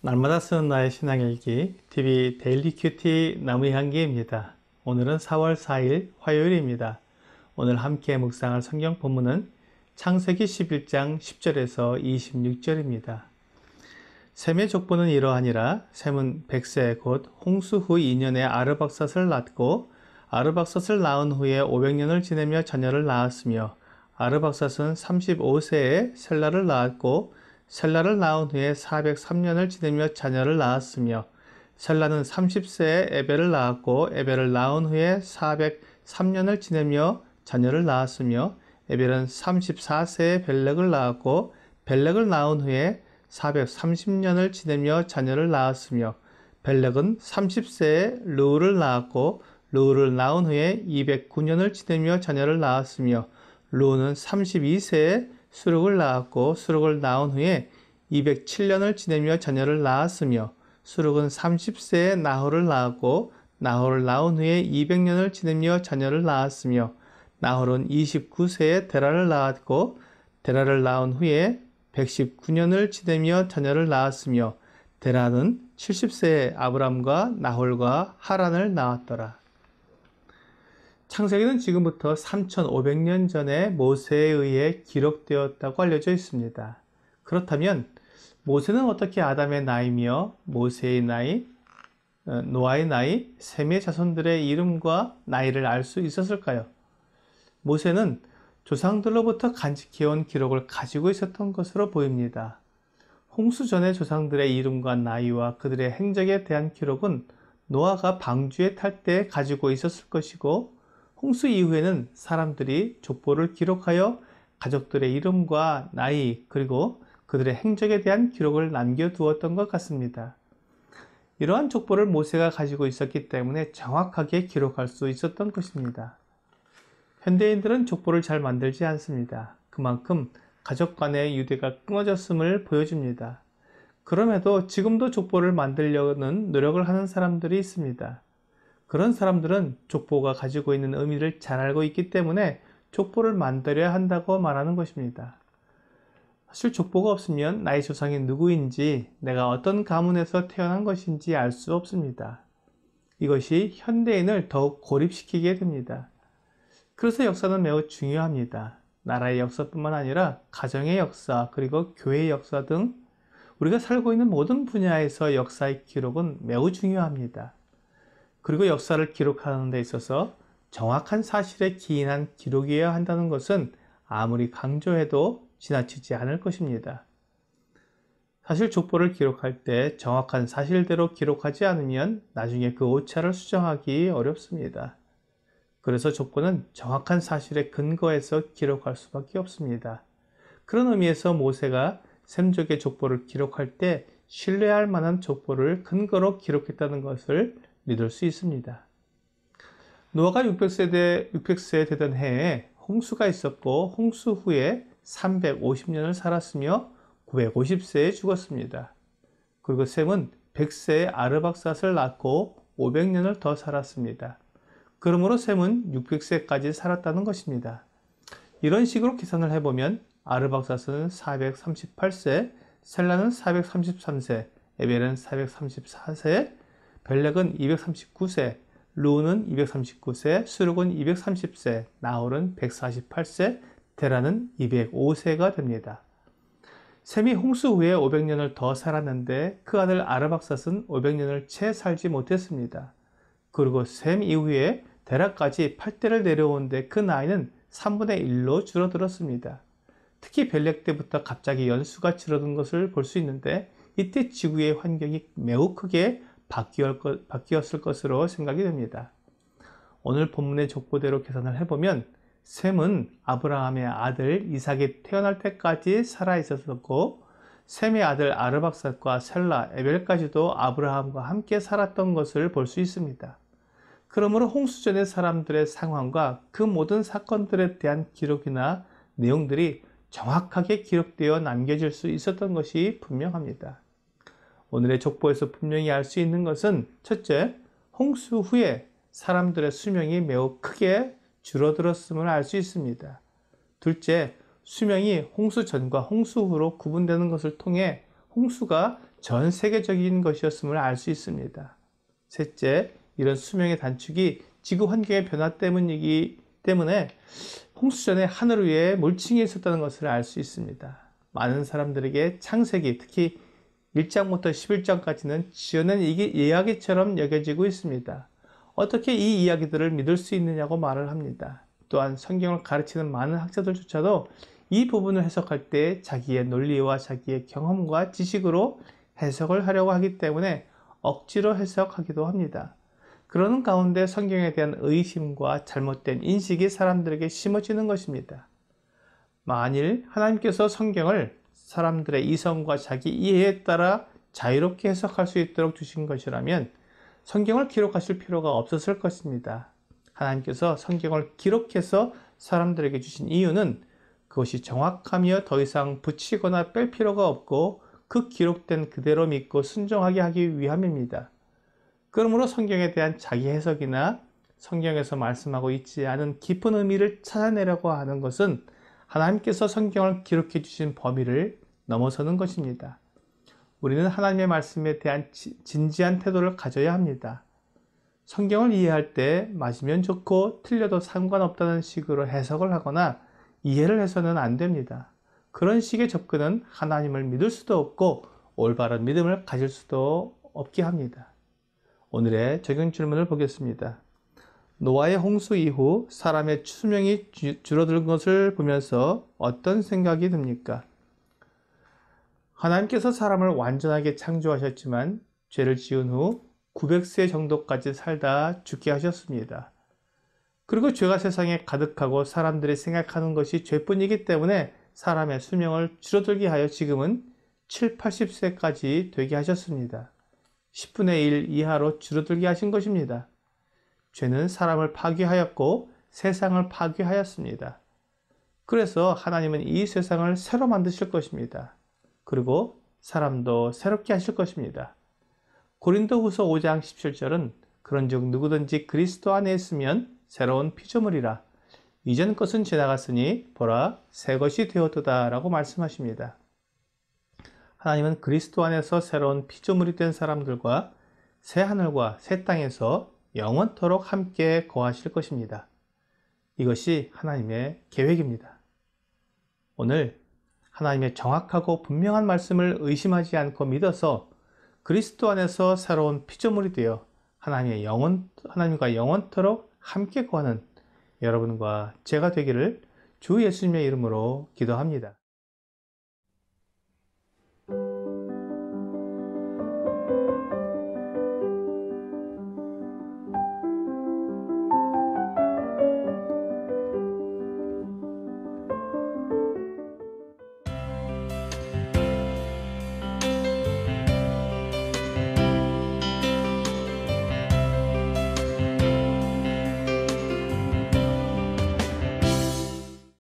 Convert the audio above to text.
날마다 쓰는 나의 신앙일기 TV 데일리 큐티 나무향기입니다. 오늘은 4월 4일 화요일입니다. 오늘 함께 묵상할 성경 본문은 창세기 11장 10절에서 26절입니다. 셈의 족보는 이러하니라. 셈은 백세 곧 홍수 후 2년에 아르박삿을 낳고 아르박삿을 낳은 후에 500년을 지내며 자녀를 낳았으며 아르박삿은 35세에 셀라를 낳았고 셀라를 낳은 후에 403년을 지내며 자녀를 낳았으며 셀라는 30세에 에벨을 낳았고 에벨을 낳은 후에 403년을 지내며 자녀를 낳았으며 에벨은 34세에 벨렉을 낳았고 벨렉을 낳은 후에 430년을 지내며 자녀를 낳았으며 벨렉은 30세에 르우를 낳았고 르우를 낳은 후에 209년을 지내며 자녀를 낳았으며 르우는 32세에 수룩을 낳았고 수룩을 낳은 후에 207년을 지내며 자녀를 낳았으며 수룩은 30세에 나홀을 낳았고 나홀을 낳은 후에 200년을 지내며 자녀를 낳았으며 나홀은 29세에 데라를 낳았고 데라를 낳은 후에 119년을 지내며 자녀를 낳았으며 데라는 70세에 아브람과 나홀과 하란을 낳았더라. 창세기는 지금부터 3500년 전에 모세에 의해 기록되었다고 알려져 있습니다. 그렇다면 모세는 어떻게 아담의 나이며 모세의 나이, 노아의 나이, 셈의 자손들의 이름과 나이를 알 수 있었을까요? 모세는 조상들로부터 간직해온 기록을 가지고 있었던 것으로 보입니다. 홍수 전의 조상들의 이름과 나이와 그들의 행적에 대한 기록은 노아가 방주에 탈 때 가지고 있었을 것이고 홍수 이후에는 사람들이 족보를 기록하여 가족들의 이름과 나이 그리고 그들의 행적에 대한 기록을 남겨두었던 것 같습니다. 이러한 족보를 모세가 가지고 있었기 때문에 정확하게 기록할 수 있었던 것입니다. 현대인들은 족보를 잘 만들지 않습니다. 그만큼 가족 간의 유대가 끊어졌음을 보여줍니다. 그럼에도 지금도 족보를 만들려는 노력을 하는 사람들이 있습니다. 그런 사람들은 족보가 가지고 있는 의미를 잘 알고 있기 때문에 족보를 만들어야 한다고 말하는 것입니다. 사실 족보가 없으면 나의 조상이 누구인지 내가 어떤 가문에서 태어난 것인지 알 수 없습니다. 이것이 현대인을 더욱 고립시키게 됩니다. 그래서 역사는 매우 중요합니다. 나라의 역사뿐만 아니라 가정의 역사 그리고 교회의 역사 등 우리가 살고 있는 모든 분야에서 역사의 기록은 매우 중요합니다. 그리고 역사를 기록하는 데 있어서 정확한 사실에 기인한 기록이어야 한다는 것은 아무리 강조해도 지나치지 않을 것입니다. 사실 족보를 기록할 때 정확한 사실대로 기록하지 않으면 나중에 그 오차를 수정하기 어렵습니다. 그래서 족보는 정확한 사실에 근거해서 기록할 수밖에 없습니다. 그런 의미에서 모세가 셈족의 족보를 기록할 때 신뢰할 만한 족보를 근거로 기록했다는 것을 믿을 수 있습니다. 노아가 600세 되던 해에 홍수가 있었고 홍수 후에 350년을 살았으며 950세에 죽었습니다. 그리고 셈은 100세에 아르박삿을 낳고 500년을 더 살았습니다. 그러므로 셈은 600세까지 살았다는 것입니다. 이런 식으로 계산을 해보면 아르박삿은 438세, 셀라는 433세, 에벨은 434세, 벨렉은 239세, 르우는 239세, 수룩은 230세, 나홀은 148세, 데라는 205세가 됩니다. 셈이 홍수 후에 500년을 더 살았는데 그 아들 아르박삿은 500년을 채 살지 못했습니다. 그리고 셈 이후에 데라까지 8대를 내려오는데 그 나이는 3분의 1로 줄어들었습니다. 특히 벨렉 때부터 갑자기 연수가 줄어든 것을 볼 수 있는데 이때 지구의 환경이 매우 크게 바뀌었을 것으로 생각이 됩니다. 오늘 본문의 족보대로 계산을 해보면 셈은 아브라함의 아들 이삭이 태어날 때까지 살아 있었고 셈의 아들 아르박삿과 셀라, 에벨까지도 아브라함과 함께 살았던 것을 볼 수 있습니다. 그러므로 홍수전의 사람들의 상황과 그 모든 사건들에 대한 기록이나 내용들이 정확하게 기록되어 남겨질 수 있었던 것이 분명합니다. 오늘의 족보에서 분명히 알 수 있는 것은 첫째, 홍수 후에 사람들의 수명이 매우 크게 줄어들었음을 알 수 있습니다. 둘째, 수명이 홍수 전과 홍수 후로 구분되는 것을 통해 홍수가 전 세계적인 것이었음을 알 수 있습니다. 셋째, 이런 수명의 단축이 지구 환경의 변화 때문이기 때문에 홍수전에 하늘 위에 물층이 있었다는 것을 알 수 있습니다. 많은 사람들에게 창세기, 특히 1장부터 11장까지는 지어낸 이야기처럼 여겨지고 있습니다. 어떻게 이 이야기들을 믿을 수 있느냐고 말을 합니다. 또한 성경을 가르치는 많은 학자들조차도 이 부분을 해석할 때 자기의 논리와 자기의 경험과 지식으로 해석을 하려고 하기 때문에 억지로 해석하기도 합니다. 그러는 가운데 성경에 대한 의심과 잘못된 인식이 사람들에게 심어지는 것입니다. 만일 하나님께서 성경을 사람들의 이성과 자기 이해에 따라 자유롭게 해석할 수 있도록 주신 것이라면 성경을 기록하실 필요가 없었을 것입니다. 하나님께서 성경을 기록해서 사람들에게 주신 이유는 그것이 정확하며 더 이상 붙이거나 뺄 필요가 없고 그 기록된 그대로 믿고 순종하게 하기 위함입니다. 그러므로 성경에 대한 자기 해석이나 성경에서 말씀하고 있지 않은 깊은 의미를 찾아내려고 하는 것은 하나님께서 성경을 기록해 주신 범위를 넘어서는 것입니다. 우리는 하나님의 말씀에 대한 진지한 태도를 가져야 합니다. 성경을 이해할 때 맞으면 좋고 틀려도 상관없다는 식으로 해석을 하거나 이해를 해서는 안 됩니다. 그런 식의 접근은 하나님을 믿을 수도 없고 올바른 믿음을 가질 수도 없게 합니다. 오늘의 적용 질문을 보겠습니다. 노아의 홍수 이후 사람의 수명이 줄어든 것을 보면서 어떤 생각이 듭니까? 하나님께서 사람을 완전하게 창조하셨지만 죄를 지은 후 900세 정도까지 살다 죽게 하셨습니다. 그리고 죄가 세상에 가득하고 사람들이 생각하는 것이 죄뿐이기 때문에 사람의 수명을 줄어들게 하여 지금은 7, 80세까지 되게 하셨습니다. 10분의 1 이하로 줄어들게 하신 것입니다. 죄는 사람을 파괴하였고 세상을 파괴하였습니다. 그래서 하나님은 이 세상을 새로 만드실 것입니다. 그리고 사람도 새롭게 하실 것입니다. 고린도후서 5장 17절은 그런즉 누구든지 그리스도 안에 있으면 새로운 피조물이라 이전 것은 지나갔으니 보라 새 것이 되었도다 라고 말씀하십니다. 하나님은 그리스도 안에서 새로운 피조물이 된 사람들과 새 하늘과 새 땅에서 영원토록 함께 거하실 것입니다. 이것이 하나님의 계획입니다. 오늘 하나님의 정확하고 분명한 말씀을 의심하지 않고 믿어서 그리스도 안에서 새로운 피조물이 되어 하나님과 영원토록 함께 거하는 여러분과 제가 되기를 주 예수님의 이름으로 기도합니다.